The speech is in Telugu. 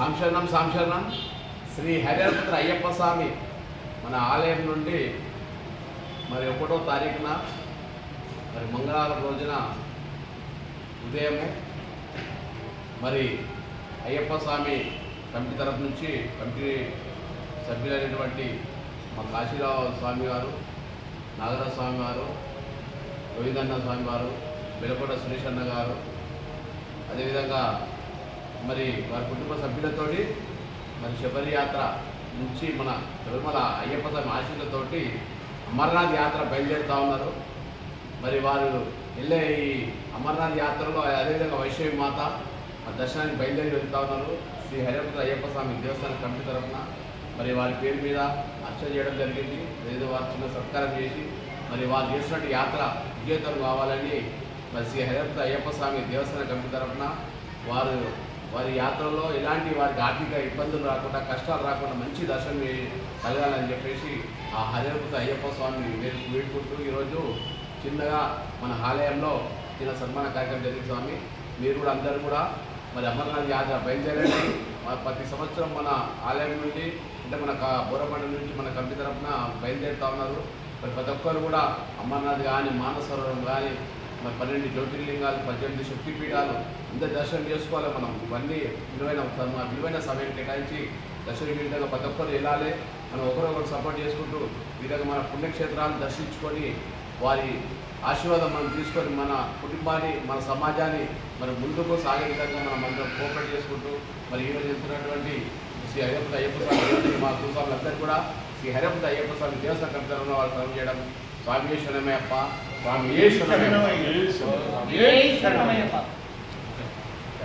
సాంశరణం సాంశరణం శ్రీ హరిహరపుత్ర అయ్యప్ప స్వామి మన ఆలయం నుండి మరి 1వ తారీఖున మరి మంగళవారం రోజున ఉదయము మరి అయ్యప్ప స్వామి కమిటీ తరఫు నుంచి కమిటీ సభ్యులైనటువంటి మా కాశీరావు స్వామి గారు, నాగరాజ స్వామి గారు, గోవిందన్న స్వామి గారు, వెలకోట సురేష్ అన్న గారు, అదేవిధంగా మరి వారి కుటుంబ సభ్యులతోటి మరి శబరి యాత్ర నుంచి మన తిరుమల అయ్యప్ప స్వామి ఆశీస్సులతోటి అమర్నాథ్ యాత్ర బయలుదేరుతూ ఉన్నారు. మరి వారు వెళ్ళే ఈ అమర్నాథ్ యాత్రలో అదేవిధంగా వైష్ణవి మాత దర్శనానికి బయలుదేరి వెళ్తూ ఉన్నారు. శ్రీ హరిహరపుత్ర అయ్యప్ప స్వామి దేవస్థానం కమిటీ తరఫున మరి వారి పేరు మీద అర్చన చేయడం జరిగింది. ఏదో వారు చిన్న సత్కారం చేసి మరి వారు చేసినట్టు యాత్ర విజేతలు కావాలని మరి శ్రీ హరిహరపుత్ర అయ్యప్ప స్వామి దేవస్థానం కమిటీ తరఫున వారి యాత్రలో ఎలాంటి వారికి ఆర్థిక ఇబ్బందులు రాకుండా, కష్టాలు రాకుండా మంచి దర్శనం కలగాలని చెప్పేసి ఆ హరిహరపుత్ర అయ్యప్ప స్వామిని వేడుకుంటూ ఈరోజు చిన్నగా మన ఆలయంలో చిన్న సన్మాన కార్యక్రమం జరిగింది. స్వామి మీరు కూడా అందరూ కూడా మరి అమర్నాథ్ యాత్ర బయలుదేరండి. ప్రతి సంవత్సరం మన ఆలయం నుండి అంటే మన బోరబండ నుంచి మన కమిటీ తరఫున బయలుదేరుతూ ఉన్నారు. మరి ప్రతి ఒక్కరు కూడా అమర్నాథ్ కానీ, మానసరోవరం కానీ, మరి 12 జ్యోతిర్లింగాలు, 18 శక్తిపీఠాలు అందరు దర్శనం చేసుకోవాలి. మనం ఇవన్నీ విలువైన సమయం కేటాయించి దర్శనం విధంగా ప్రతి ఒక్కరు వెళ్ళాలి. మనం ఒకరొకరు సపోర్ట్ చేసుకుంటూ ఈ విధంగా మన పుణ్యక్షేత్రాలను దర్శించుకొని వారి ఆశీర్వాదం మనం తీసుకొని మన కుటుంబాన్ని, మన సమాజాన్ని మరి ముందుకు సాగే విధంగా మనం అందరం కోఆపరేట్ చేసుకుంటూ మరి ఈరోజు వెళ్తున్నటువంటి శ్రీ హరిహరపుత్ర అయ్యప్ప స్వామి మా కుటుంబాలందరూ కూడా శ్రీ హరిహరపుత్ర అయ్యప్ప స్వామి దేవస్థానం కమిటీలో వాళ్ళు సర్వ్ చేయడం స్వామి శరణమయ్యప్ప, స్వామి శరణమయ్యప్ప.